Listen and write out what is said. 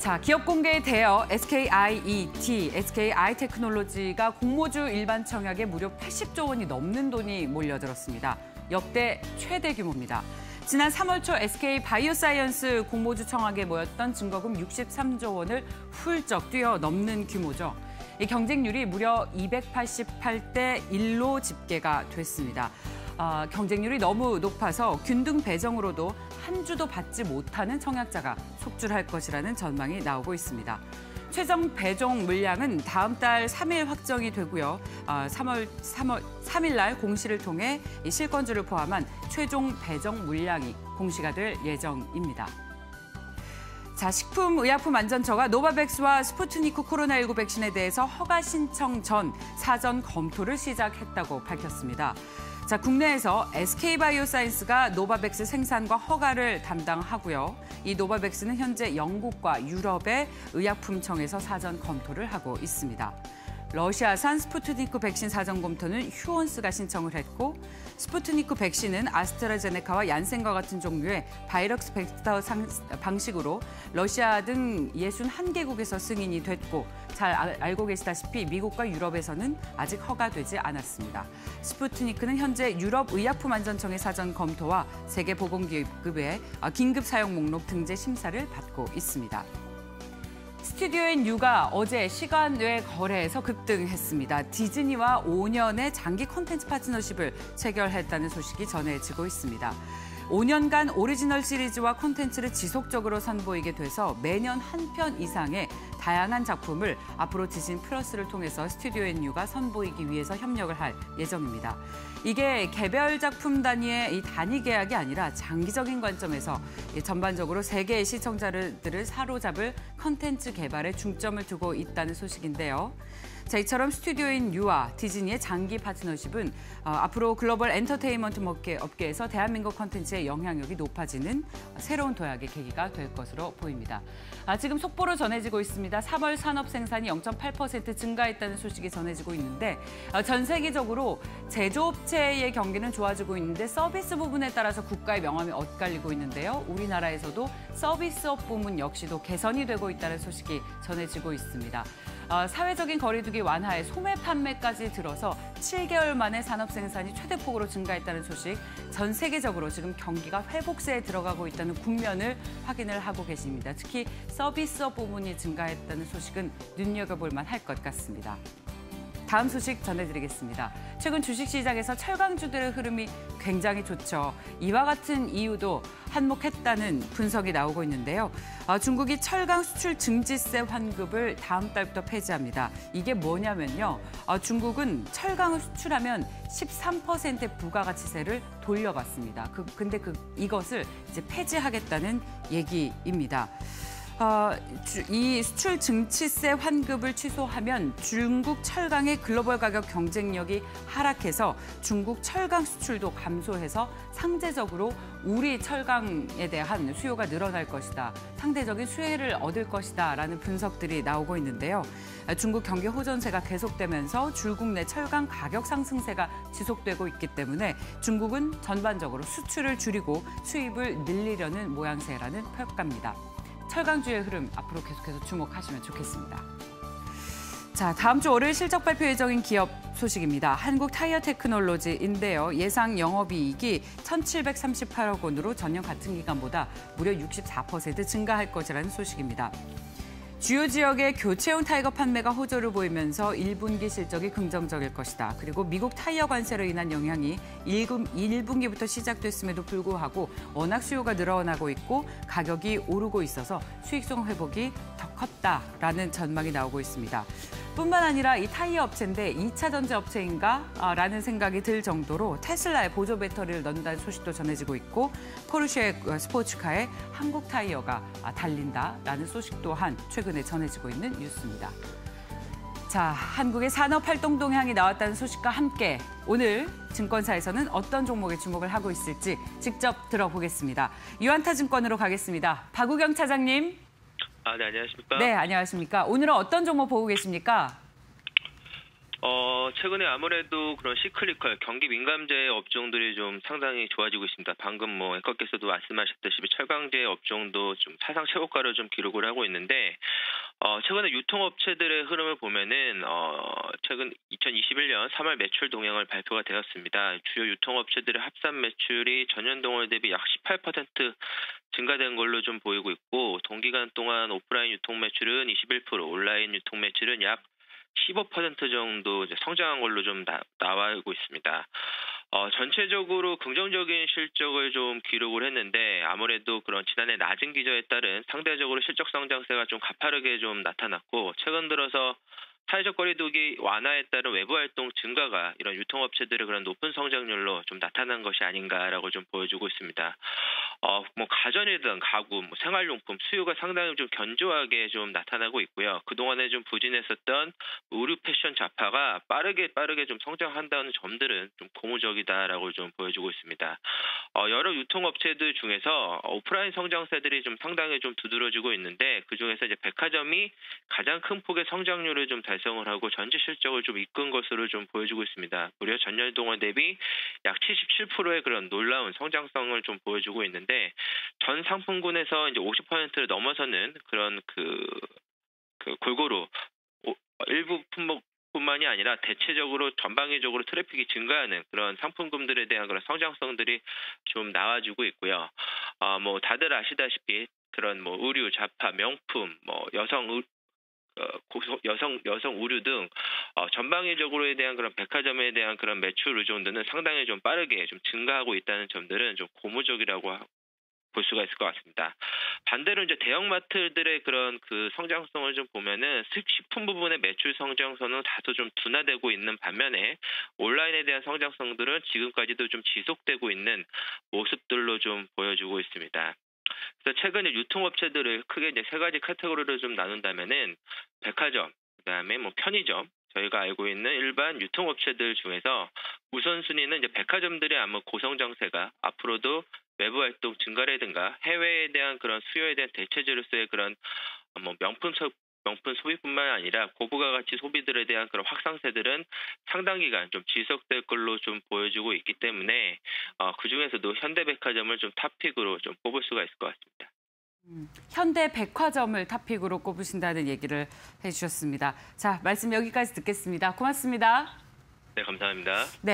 자, 기업 공개 대여 SKIET, SKI테크놀로지가 공모주 일반 청약에 무려 80조 원이 넘는 돈이 몰려들었습니다. 역대 최대 규모입니다. 지난 3월 초 SK바이오사이언스 공모주 청약에 모였던 증거금 63조 원을 훌쩍 뛰어넘는 규모죠. 이 경쟁률이 무려 288대 1로 집계가 됐습니다. 경쟁률이 너무 높아서 균등 배정으로도 한 주도 받지 못하는 청약자가 속출할 것이라는 전망이 나오고 있습니다. 최종 배정 물량은 다음 달 3일 확정이 되고요. 3일 날 공시를 통해 이 실권주를 포함한 최종 배정 물량이 공시가 될 예정입니다. 자, 식품의약품안전처가 노바백스와 스푸트니크 코로나19 백신에 대해서 허가 신청 전 사전 검토를 시작했다고 밝혔습니다. 자, 국내에서 SK바이오사이언스가 노바백스 생산과 허가를 담당하고요. 이 노바백스는 현재 영국과 유럽의 의약품청에서 사전 검토를 하고 있습니다. 러시아산 스푸트니크 백신 사전 검토는 휴원스가 신청을 했고, 스푸트니크 백신은 아스트라제네카와 얀센과 같은 종류의 바이러스 벡터 방식으로 러시아 등 61개국에서 승인이 됐고, 잘 알고 계시다시피 미국과 유럽에서는 아직 허가되지 않았습니다. 스푸트니크는 현재 유럽의약품안전청의 사전 검토와 세계보건기구의 긴급 사용 목록 등재 심사를 받고 있습니다. 스튜디오 U가 어제 시간 외 거래에서 급등했습니다. 디즈니와 5년의 장기 콘텐츠 파트너십을 체결했다는 소식이 전해지고 있습니다. 5년간 오리지널 시리즈와 콘텐츠를 지속적으로 선보이게 돼서 매년 한 편 이상의 다양한 작품을 앞으로 디즈니 플러스를 통해서 스튜디오 U가 선보이기 위해서 협력을 할 예정입니다. 이게 개별 작품 단위의 이 단위 계약이 아니라 장기적인 관점에서 전반적으로 세계의 시청자들을 사로잡을 콘텐츠 개발에 중점을 두고 있다는 소식인데요. 자, 이처럼 스튜디오인 U와 디즈니의 장기 파트너십은 앞으로 글로벌 엔터테인먼트 업계에서 대한민국 콘텐츠의 영향력이 높아지는 새로운 도약의 계기가 될 것으로 보입니다. 지금 속보로 전해지고 있습니다. 3월 산업 생산이 0.8% 증가했다는 소식이 전해지고 있는데, 전 세계적으로 제조업체의 경기는 좋아지고 있는데 서비스 부분에 따라서 국가의 명암이 엇갈리고 있는데요. 우리나라에서도 서비스업 부문 역시도 개선이 되고 있다는 소식이 전해지고 있습니다. 사회적인 거리두기 완화에 소매 판매까지 들어서 7개월 만에 산업 생산이 최대폭으로 증가했다는 소식, 전 세계적으로 지금 경기가 회복세에 들어가고 있다는 국면을 확인을 하고 계십니다. 특히 서비스업 부문이 증가했다는 소식은 눈여겨볼 만할 것 같습니다. 다음 소식 전해드리겠습니다. 최근 주식시장에서 철강주들의 흐름이 굉장히 좋죠. 이와 같은 이유도 한몫했다는 분석이 나오고 있는데요. 중국이 철강 수출 증지세 환급을 다음 달부터 폐지합니다. 이게 뭐냐면요. 중국은 철강을 수출하면 13%의 부가가치세를 돌려받습니다. 근데 이것을 이제 폐지하겠다는 얘기입니다. 이 수출 증치세 환급을 취소하면 중국 철강의 글로벌 가격 경쟁력이 하락해서 중국 철강 수출도 감소해서 상대적으로 우리 철강에 대한 수요가 늘어날 것이다. 상대적인 수혜를 얻을 것이다라는 분석들이 나오고 있는데요. 중국 경기 호전세가 계속되면서 중국 내 철강 가격 상승세가 지속되고 있기 때문에 중국은 전반적으로 수출을 줄이고 수입을 늘리려는 모양새라는 평가입니다. 철강주의 흐름 앞으로 계속해서 주목하시면 좋겠습니다. 자, 다음 주 월요일 실적 발표 예정인 기업 소식입니다. 한국타이어테크놀로지인데요. 예상 영업이익이 1,738억 원으로 전년 같은 기간보다 무려 64% 증가할 것이라는 소식입니다. 주요 지역의 교체용 타이어 판매가 호조를 보이면서 1분기 실적이 긍정적일 것이다. 그리고 미국 타이어 관세로 인한 영향이 1분기부터 시작됐음에도 불구하고 워낙 수요가 늘어나고 있고 가격이 오르고 있어서 수익성 회복이 더 컸다라는 전망이 나오고 있습니다. 뿐만 아니라 이 타이어 업체인데 2차 전지 업체인가? 라는 생각이 들 정도로 테슬라에 보조 배터리를 넣는다는 소식도 전해지고 있고 포르쉐 스포츠카에 한국 타이어가 달린다라는 소식 또한 최근에 전해지고 있는 뉴스입니다. 자, 한국의 산업활동 동향이 나왔다는 소식과 함께 오늘 증권사에서는 어떤 종목에 주목을 하고 있을지 직접 들어보겠습니다. 유한타증권으로 가겠습니다. 박우경 차장님. 네, 안녕하십니까? 네, 안녕하십니까? 오늘은 어떤 종목 보고 계십니까? 최근에 아무래도 그런 시클리컬, 경기 민감재 업종들이 좀 상당히 좋아지고 있습니다. 방금 앵커께서도 말씀하셨다시피 철강제 업종도 좀 사상 최고가를 좀 기록을 하고 있는데, 최근에 유통업체들의 흐름을 보면은, 최근 2021년 3월 매출 동향을 발표가 되었습니다. 주요 유통업체들의 합산 매출이 전년 동월 대비 약 18% 증가된 걸로 좀 보이고 있고, 동기간 동안 오프라인 유통 매출은 21%, 온라인 유통 매출은 약 15% 정도 이제 성장한 걸로 좀 나와오고 있습니다. 전체적으로 긍정적인 실적을 좀 기록을 했는데 아무래도 그런 지난해 낮은 기저에 따른 상대적으로 실적 성장세가 좀 가파르게 좀 나타났고 최근 들어서 사회적 거리두기 완화에 따른 외부 활동 증가가 이런 유통업체들의 그런 높은 성장률로 좀 나타난 것이 아닌가라고 좀 보여주고 있습니다. 가전이든 가구, 생활용품 수요가 상당히 좀 견조하게 좀 나타나고 있고요. 그동안에 좀 부진했었던 의류 패션 잡화가 빠르게 좀 성장한다는 점들은 좀 고무적이다라고 좀 보여주고 있습니다. 여러 유통업체들 중에서 오프라인 성장세들이 좀 상당히 좀 두드러지고 있는데 그중에서 이제 백화점이 가장 큰 폭의 성장률을 좀 달성을 하고 전체 실적을 좀 이끈 것으로 좀 보여주고 있습니다. 무려 전년 동안 대비 약 77%의 그런 놀라운 성장성을 좀 보여주고 있는데 전 상품군에서 이제 50%를 넘어서는 그런 골고루 일부 품목뿐만이 아니라 대체적으로 전방위적으로 트래픽이 증가하는 그런 상품군들에 대한 그런 성장성들이 좀 나와주고 있고요. 다들 아시다시피 그런 의류, 잡화, 명품, 여성 의류 등 전방위적으로에 대한 그런 백화점에 대한 그런 매출 의존도는 상당히 좀 빠르게 좀 증가하고 있다는 점들은 좀 고무적이라고 볼 수가 있을 것 같습니다. 반대로 이제 대형마트들의 그런 성장성을 좀 보면은 식품 부분의 매출 성장성은 다소 좀 둔화되고 있는 반면에 온라인에 대한 성장성들은 지금까지도 좀 지속되고 있는 모습들로 좀 보여주고 있습니다. 그래서 최근에 유통업체들을 크게 이제 세 가지 카테고리로 좀 나눈다면은 백화점, 그다음에 편의점, 저희가 알고 있는 일반 유통업체들 중에서 우선순위는 이제 백화점들의 아마 고성장세가 앞으로도 외부 활동 증가라든가 해외에 대한 그런 수요에 대한 대체제로서의 그런 명품 소비뿐만 아니라 고부가 가치 소비들에 대한 그런 확산세들은 상당 기간 좀 지속될 걸로 좀 보여주고 있기 때문에 그중에서도 현대백화점을 좀 탑픽으로 좀 꼽을 수가 있을 것 같습니다. 현대백화점을 탑픽으로 꼽으신다는 얘기를 해주셨습니다. 자, 말씀 여기까지 듣겠습니다. 고맙습니다. 네, 감사합니다. 네.